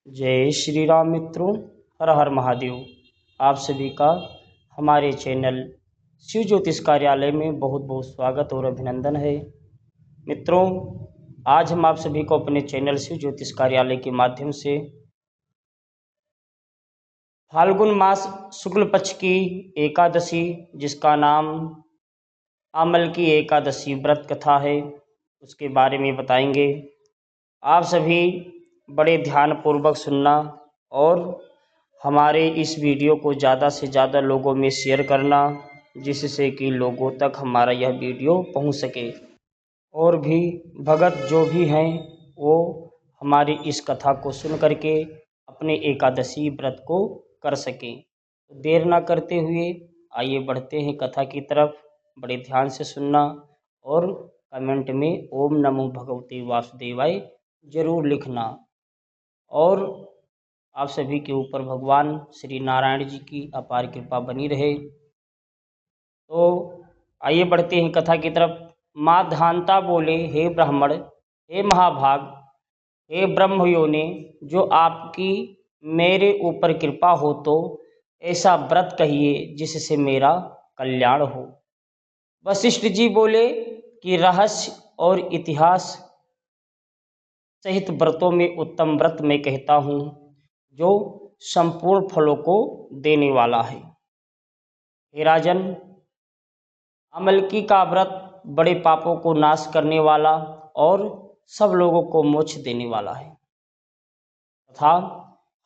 जय श्री राम मित्रों, हर हर महादेव। आप सभी का हमारे चैनल शिव ज्योतिष कार्यालय में बहुत बहुत स्वागत और अभिनंदन है। मित्रों, आज हम आप सभी को अपने चैनल शिव ज्योतिष कार्यालय के माध्यम से फाल्गुन मास शुक्ल पक्ष की एकादशी, जिसका नाम आमल की एकादशी व्रत कथा है, उसके बारे में बताएंगे। आप सभी बड़े ध्यानपूर्वक सुनना और हमारे इस वीडियो को ज़्यादा से ज़्यादा लोगों में शेयर करना, जिससे कि लोगों तक हमारा यह वीडियो पहुंच सके और भी भगत जो भी हैं वो हमारी इस कथा को सुन करके अपने एकादशी व्रत को कर सकें। तो देर ना करते हुए आइए बढ़ते हैं कथा की तरफ। बड़े ध्यान से सुनना और कमेंट में ओम नमो भगवते वासुदेवाय जरूर लिखना। और आप सभी के ऊपर भगवान श्री नारायण जी की अपार कृपा बनी रहे। तो आइए बढ़ते हैं कथा की तरफ। माँ धानता बोले, हे ब्राह्मण, हे महाभाग, हे ब्रह्म योने, जो आपकी मेरे ऊपर कृपा हो तो ऐसा व्रत कहिए जिससे मेरा कल्याण हो। वशिष्ठ जी बोले कि रहस्य और इतिहास सहित व्रतों में उत्तम व्रत मैं कहता हूँ, जो संपूर्ण फलों को देने वाला है। हे राजन, अमलकी का व्रत बड़े पापों को नाश करने वाला और सब लोगों को मोक्ष देने वाला है तथा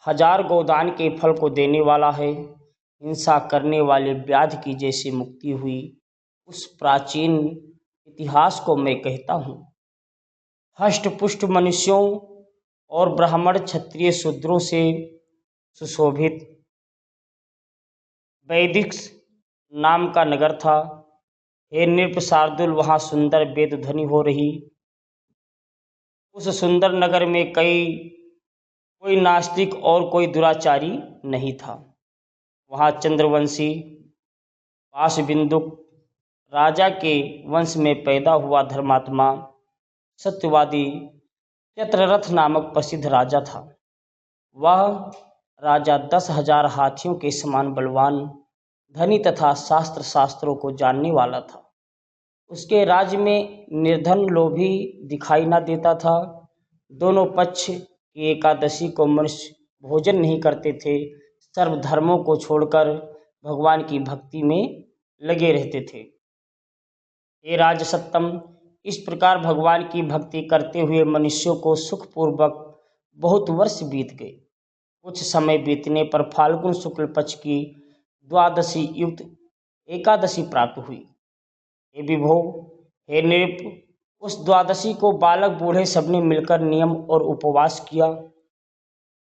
1000 गोदान के फल को देने वाला है। हिंसा करने वाले व्याध की जैसी मुक्ति हुई, उस प्राचीन इतिहास को मैं कहता हूँ। हष्ट पुष्ट मनुष्यों और ब्राह्मण क्षत्रिय शूद्रों से सुशोभित वैदिक नाम का नगर था। हे नृप शार्दुल, वहाँ सुंदर वेद ध्वनि हो रही। उस सुंदर नगर में कोई नास्तिक और कोई दुराचारी नहीं था। वहाँ चंद्रवंशी पाशबिंदुक राजा के वंश में पैदा हुआ धर्मात्मा सत्यवादी चित्ररथ नामक प्रसिद्ध राजा था। वह राजा 10,000 हाथियों के समान बलवान, धनी तथा शास्त्रों को जानने वाला था। उसके राज्य में निर्धन लोभी दिखाई न देता था। दोनों पक्ष की एकादशी को मनुष्य भोजन नहीं करते थे। सर्व धर्मों को छोड़कर भगवान की भक्ति में लगे रहते थे। हे राजसत्तम, इस प्रकार भगवान की भक्ति करते हुए मनुष्यों को सुखपूर्वक बहुत वर्ष बीत गए। कुछ समय बीतने पर फाल्गुन शुक्ल पक्ष की द्वादशी युक्त एकादशी प्राप्त हुई। हे विभो, हे नृप, उस द्वादशी को बालक बूढ़े सबने मिलकर नियम और उपवास किया।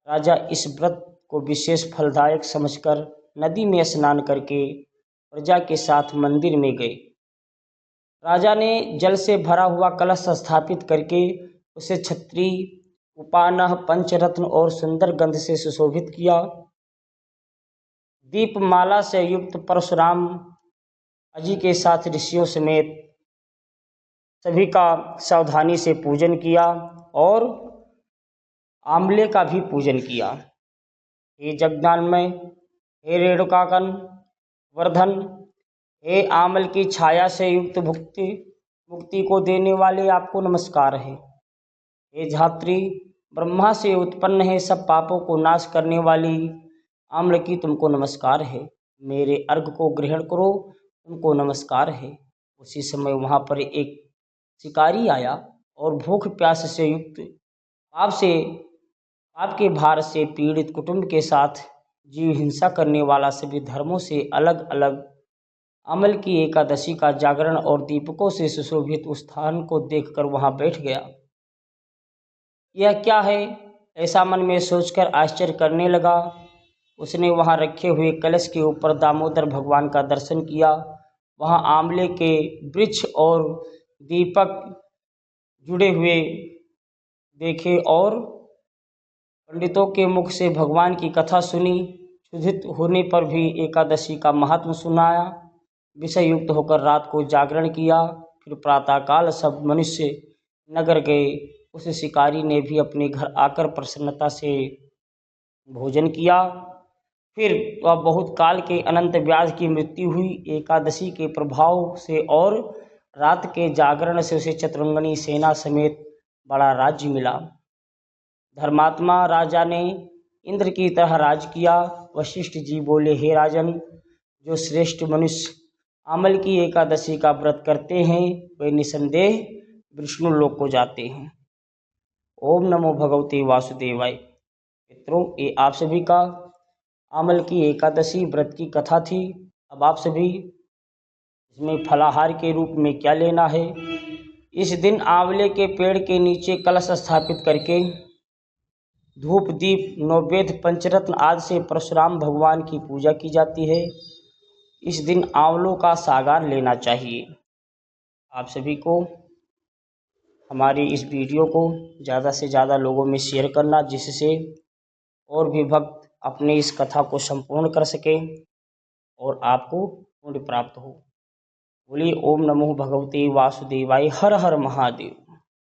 राजा इस व्रत को विशेष फलदायक समझकर नदी में स्नान करके प्रजा के साथ मंदिर में गए। राजा ने जल से भरा हुआ कलश स्थापित करके उसे छत्री, उपानह, पंचरत्न और सुंदर गंध से सुशोभित किया। दीपमाला से युक्त परशुराम अजी के साथ ऋषियों समेत सभी का सावधानी से पूजन किया और आमले का भी पूजन किया। हे जगदानमय, हे रेणुकाकन वर्धन, हे आमल की छाया से युक्त मुक्ति को देने वाले, आपको नमस्कार है। हे धात्री, ब्रह्मा से उत्पन्न है, सब पापों को नाश करने वाली आम्ल की तुमको नमस्कार है। मेरे अर्घ को ग्रहण करो, तुमको नमस्कार है। उसी समय वहाँ पर एक शिकारी आया और भूख प्यास से युक्त पाप के भार से पीड़ित कुटुंब के साथ जीव हिंसा करने वाला सभी धर्मों से अलग अलग अमल की एकादशी का जागरण और दीपकों से सुशोभित उस स्थान को देखकर वहाँ बैठ गया। यह क्या है, ऐसा मन में सोचकर आश्चर्य करने लगा। उसने वहाँ रखे हुए कलश के ऊपर दामोदर भगवान का दर्शन किया। वहाँ आंवले के वृक्ष और दीपक जुड़े हुए देखे और पंडितों के मुख से भगवान की कथा सुनी। क्षुधित होने पर भी एकादशी का महात्म सुनाया। विषय युक्त होकर रात को जागरण किया। फिर प्रातःकाल सब मनुष्य नगर गए। उस शिकारी ने भी अपने घर आकर प्रसन्नता से भोजन किया। फिर वह बहुत काल के अनंत व्यास की मृत्यु हुई एकादशी के प्रभाव से, और रात के जागरण से उसे चतुरंगनी सेना समेत बड़ा राज्य मिला। धर्मात्मा राजा ने इंद्र की तरह राज किया। वशिष्ठ जी बोले, हे राजन, जो श्रेष्ठ मनुष्य आमल की एकादशी का व्रत करते हैं वे निसंदेह विष्णु लोक को जाते हैं। ओम नमो भगवते वासुदेवाय। मित्रों, ये आप सभी का आमल की एकादशी व्रत की कथा थी। अब आप सभी इसमें फलाहार के रूप में क्या लेना है। इस दिन आंवले के पेड़ के नीचे कलश स्थापित करके धूप दीप नैवेद्य पंचरत्न आदि से परशुराम भगवान की पूजा की जाती है। इस दिन आंवलों का सागार लेना चाहिए। आप सभी को हमारी इस वीडियो को ज़्यादा से ज़्यादा लोगों में शेयर करना, जिससे और भी भक्त अपने इस कथा को संपूर्ण कर सकें और आपको पुण्य प्राप्त हो। बोलिए ओम नमो भगवते वासुदेवाय। हर हर महादेव।